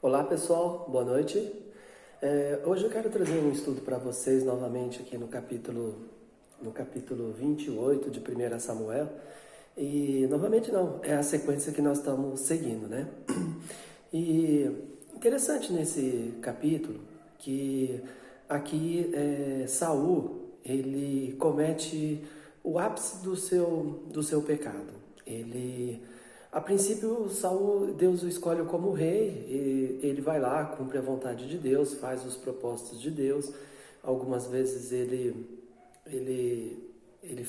Olá pessoal, boa noite. Hoje eu quero trazer um estudo para vocês novamente aqui no capítulo 28 de 1 Samuel. E novamente não, é a sequência que nós estamos seguindo, né? E interessante nesse capítulo que aqui Saul, ele comete o ápice do seu pecado. A princípio, Saul, Deus o escolhe como rei, e ele vai lá, cumpre a vontade de Deus, faz os propósitos de Deus. Algumas vezes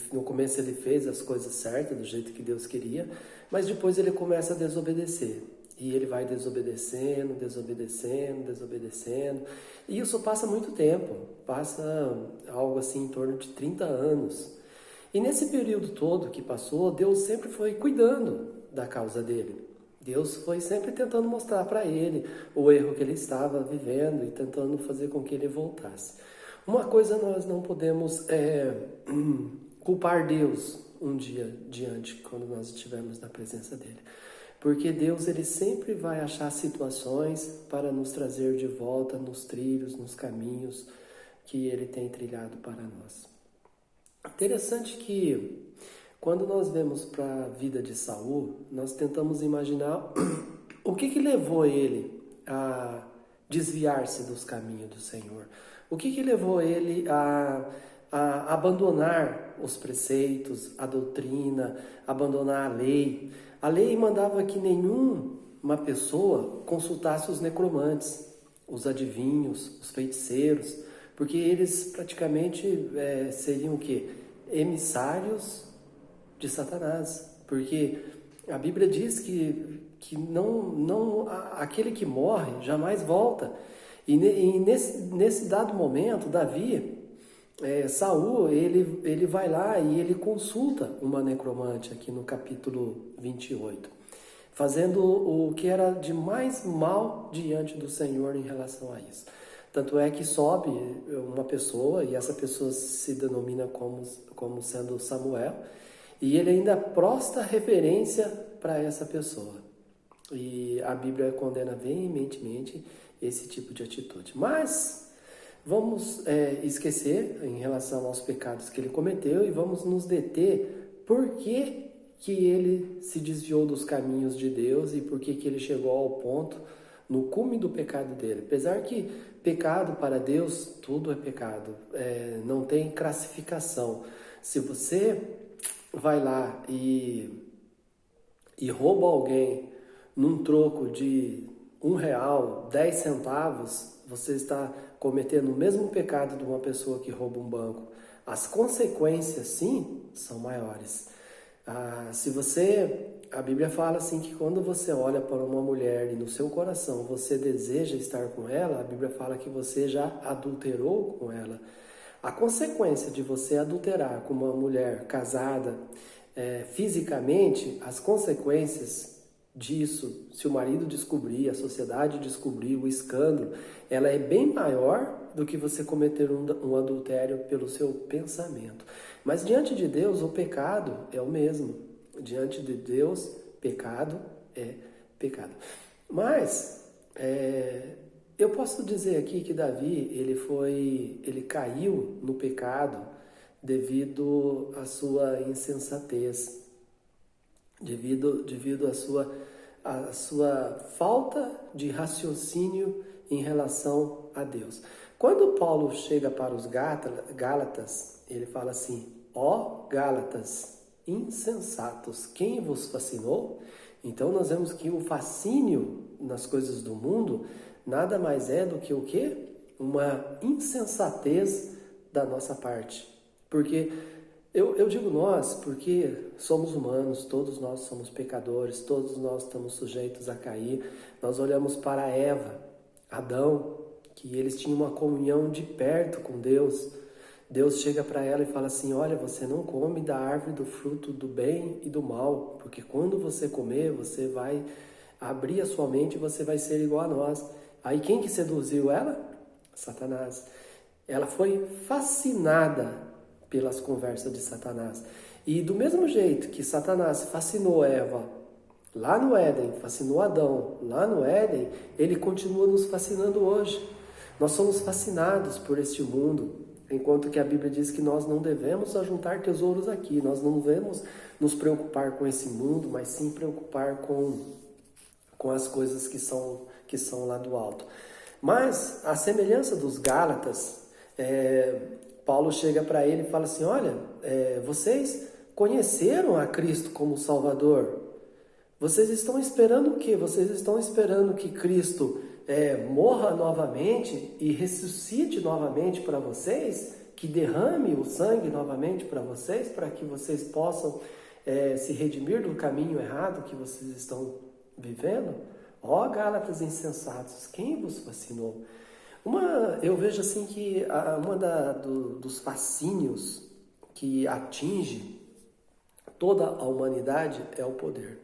no começo ele fez as coisas certas, do jeito que Deus queria, mas depois ele começa a desobedecer. E ele vai desobedecendo, e isso passa muito tempo, passa algo assim em torno de 30 anos. E nesse período todo que passou, Deus sempre foi cuidando da causa dele. Deus foi sempre tentando mostrar para ele o erro que ele estava vivendo e tentando fazer com que ele voltasse. Uma coisa nós não podemos culpar Deus um dia diante, quando nós estivermos na presença dele. Porque Deus, ele sempre vai achar situações para nos trazer de volta nos trilhos, nos caminhos que ele tem trilhado para nós. Interessante que quando nós vemos para a vida de Saul, nós tentamos imaginar o que levou ele a desviar-se dos caminhos do Senhor. O que levou ele a abandonar os preceitos, a doutrina, abandonar a lei. A lei mandava que nenhuma pessoa consultasse os necromantes, os adivinhos, os feiticeiros, porque eles praticamente seriam o quê? Emissários de Satanás. Porque a Bíblia diz que aquele que morre jamais volta. E nesse dado momento, Davi, Saul, ele vai lá e ele consulta uma necromante aqui no capítulo 28, fazendo o que era de mais mal diante do Senhor em relação a isso. Tanto é que sobe uma pessoa, e essa pessoa se denomina como sendo Samuel, e ele ainda prosta reverência para essa pessoa. E a Bíblia condena veementemente esse tipo de atitude. Mas vamos esquecer em relação aos pecados que ele cometeu e vamos nos deter por que ele se desviou dos caminhos de Deus e por que ele chegou ao ponto, no cume do pecado dele. Apesar que pecado para Deus, tudo é pecado, não tem classificação. Se você vai lá e rouba alguém num troco de R$ 1, 10 centavos, você está cometendo o mesmo pecado de uma pessoa que rouba um banco. As consequências, sim, são maiores. A Bíblia fala assim que quando você olha para uma mulher e no seu coração você deseja estar com ela, a Bíblia fala que você já adulterou com ela. A consequência de você adulterar com uma mulher casada fisicamente, as consequências disso, se o marido descobrir, a sociedade descobrir, o escândalo, ela é bem maior do que você cometer um adultério pelo seu pensamento. Mas diante de Deus, o pecado é o mesmo. Diante de Deus, pecado é pecado. Mas eu posso dizer aqui que Davi, ele caiu no pecado devido à sua insensatez, devido à sua falta de raciocínio em relação a Deus. Quando Paulo chega para os Gálatas, ele fala assim: ó Gálatas, insensatos, quem vos fascinou? Então nós vemos que o fascínio nas coisas do mundo nada mais é do que o quê? Uma insensatez da nossa parte. Porque eu digo nós, porque somos humanos, todos nós somos pecadores, todos nós estamos sujeitos a cair. Nós olhamos para Eva, Adão, que eles tinham uma comunhão de perto com Deus. Deus chega para ela e fala assim: olha, você não come da árvore do fruto do bem e do mal, porque quando você comer, você vai abrir a sua mente e você vai ser igual a nós. Aí quem que seduziu ela? Satanás. Ela foi fascinada pelas conversas de Satanás. E do mesmo jeito que Satanás fascinou Eva lá no Éden, fascinou Adão lá no Éden, ele continua nos fascinando hoje. Nós somos fascinados por este mundo, enquanto que a Bíblia diz que nós não devemos ajuntar tesouros aqui, nós não devemos nos preocupar com esse mundo, mas sim preocupar com as coisas que são lá do alto. Mas, a semelhança dos Gálatas, Paulo chega para ele e fala assim, olha, vocês conheceram a Cristo como Salvador. Vocês estão esperando o quê? Vocês estão esperando que Cristo morra novamente e ressuscite novamente para vocês? Que derrame o sangue novamente para vocês? Para que vocês possam se redimir do caminho errado que vocês estão vivendo? Ó Gálatas insensatos, quem vos fascinou? Eu vejo assim que dos fascínios que atinge toda a humanidade é o poder.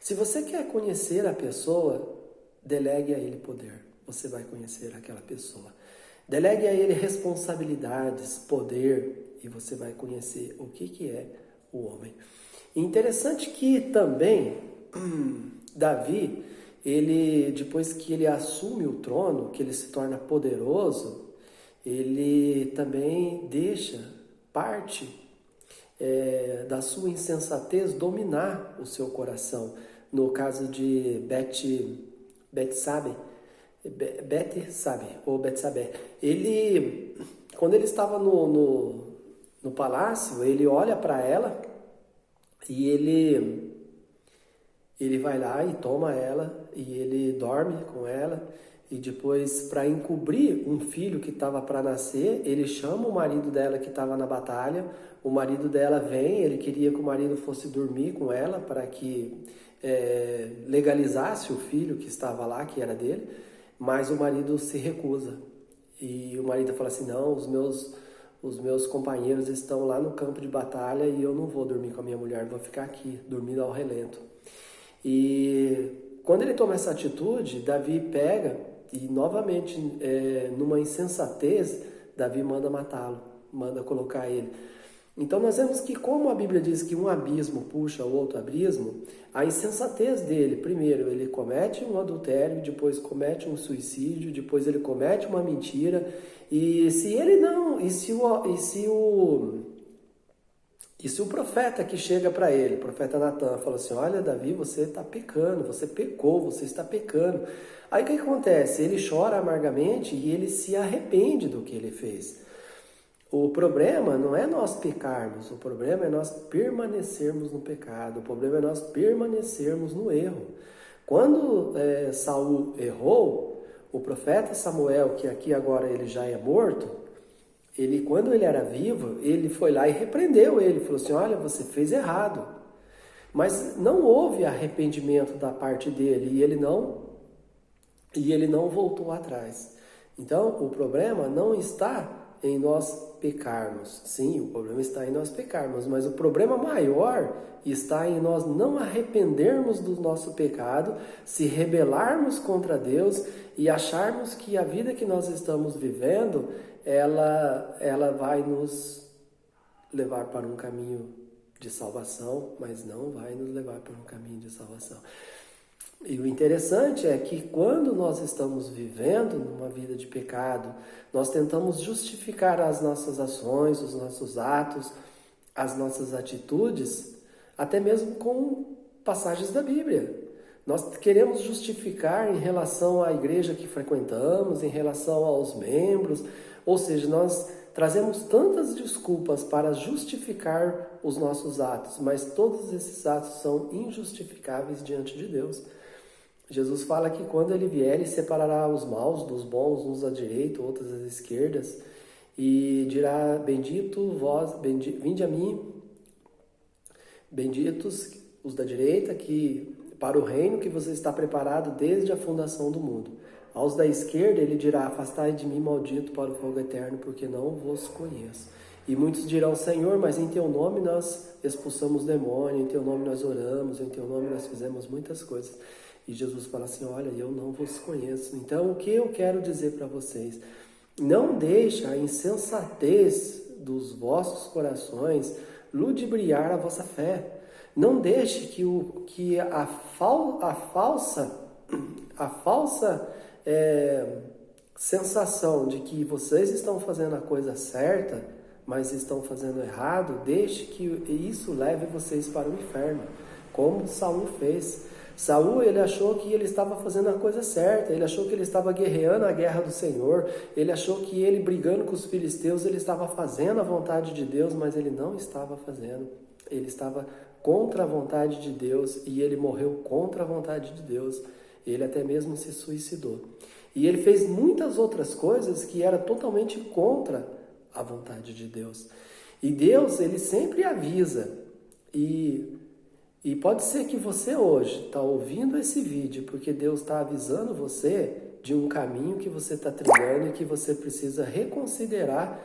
Se você quer conhecer a pessoa, delegue a ele poder. Você vai conhecer aquela pessoa. Delegue a ele responsabilidades, poder, e você vai conhecer o que é o homem. Interessante que também Davi, depois que ele assume o trono, que ele se torna poderoso, ele também deixa parte da sua insensatez dominar o seu coração. No caso de Betsabe, quando ele estava no palácio, ele olha para ela e ele vai lá e toma ela e ele dorme com ela. E depois, para encobrir um filho que estava para nascer, ele chama o marido dela que estava na batalha. O marido dela vem, ele queria que o marido fosse dormir com ela para que legalizasse o filho que estava lá, que era dele. Mas o marido se recusa. E o marido fala assim, não, os meus companheiros estão lá no campo de batalha e eu não vou dormir com a minha mulher, vou ficar aqui, dormindo ao relento. E quando ele toma essa atitude, Davi pega e novamente, numa insensatez, Davi manda matá-lo, manda colocar ele. Então nós vemos que, como a Bíblia diz que um abismo puxa o outro abismo, a insensatez dele, primeiro ele comete um adultério, depois comete um suicídio, depois ele comete uma mentira, e se o profeta que chega para ele, o profeta Natan, fala assim, olha Davi, você está pecando, você pecou, você está pecando. Aí o que acontece? Ele chora amargamente e ele se arrepende do que ele fez. O problema não é nós pecarmos, o problema é nós permanecermos no pecado, o problema é nós permanecermos no erro. Quando Saul errou, o profeta Samuel, que aqui agora ele já é morto, quando ele era vivo, ele foi lá e repreendeu ele, falou assim, olha, você fez errado. Mas não houve arrependimento da parte dele e ele não voltou atrás. Então, o problema não está em nós pecarmos. Sim, o problema está em nós pecarmos, mas o problema maior está em nós não arrependermos do nosso pecado, se rebelarmos contra Deus e acharmos que a vida que nós estamos vivendo, ela vai nos levar para um caminho de salvação, mas não vai nos levar para um caminho de salvação. E o interessante é que quando nós estamos vivendo numa vida de pecado, nós tentamos justificar as nossas ações, os nossos atos, as nossas atitudes, até mesmo com passagens da Bíblia. Nós queremos justificar em relação à igreja que frequentamos, em relação aos membros, ou seja, nós trazemos tantas desculpas para justificar os nossos atos, mas todos esses atos são injustificáveis diante de Deus. Jesus fala que quando ele vier, ele separará os maus dos bons, uns à direita, outros às esquerdas, e dirá, bendito vós, vinde a mim, benditos os da direita, que para o reino que você está preparado desde a fundação do mundo. Aos da esquerda ele dirá, afastai de mim, maldito, para o fogo eterno, porque não vos conheço. E muitos dirão, Senhor, mas em teu nome nós expulsamos demônio, em teu nome nós oramos, em teu nome nós fizemos muitas coisas. E Jesus fala assim, olha, eu não vos conheço. Então, o que eu quero dizer para vocês? Não deixe a insensatez dos vossos corações ludibriar a vossa fé. Não deixe que a falsa sensação de que vocês estão fazendo a coisa certa, mas estão fazendo errado, deixe que isso leve vocês para o inferno, como Saul fez. Saul, ele achou que ele estava fazendo a coisa certa, ele achou que ele estava guerreando a guerra do Senhor, ele achou que ele brigando com os filisteus, ele estava fazendo a vontade de Deus, mas ele não estava fazendo. Ele estava contra a vontade de Deus e ele morreu contra a vontade de Deus. Ele até mesmo se suicidou. E ele fez muitas outras coisas que eram totalmente contra a vontade de Deus. E Deus, ele sempre avisa. E pode ser que você hoje está ouvindo esse vídeo porque Deus está avisando você de um caminho que você está trilhando e que você precisa reconsiderar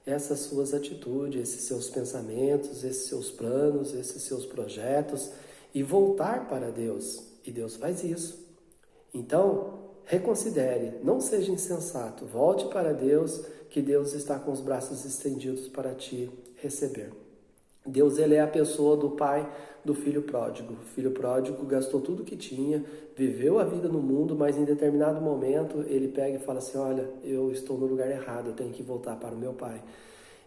essas suas atitudes, esses seus pensamentos, esses seus planos, esses seus projetos e voltar para Deus. E Deus faz isso. Então, reconsidere, não seja insensato, volte para Deus, que Deus está com os braços estendidos para te receber. Deus, ele é a pessoa do pai do filho pródigo. O filho pródigo gastou tudo que tinha, viveu a vida no mundo, mas em determinado momento ele pega e fala assim, olha, eu estou no lugar errado, eu tenho que voltar para o meu pai.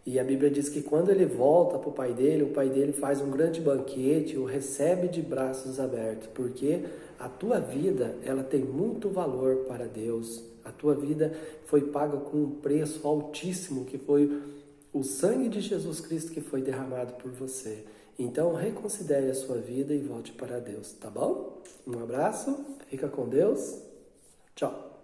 E a Bíblia diz que quando ele volta para o pai dele faz um grande banquete, o recebe de braços abertos, porque a tua vida, ela tem muito valor para Deus. A tua vida foi paga com um preço altíssimo, que foi o sangue de Jesus Cristo que foi derramado por você. Então, reconsidere a sua vida e volte para Deus, tá bom? Um abraço, fica com Deus, tchau!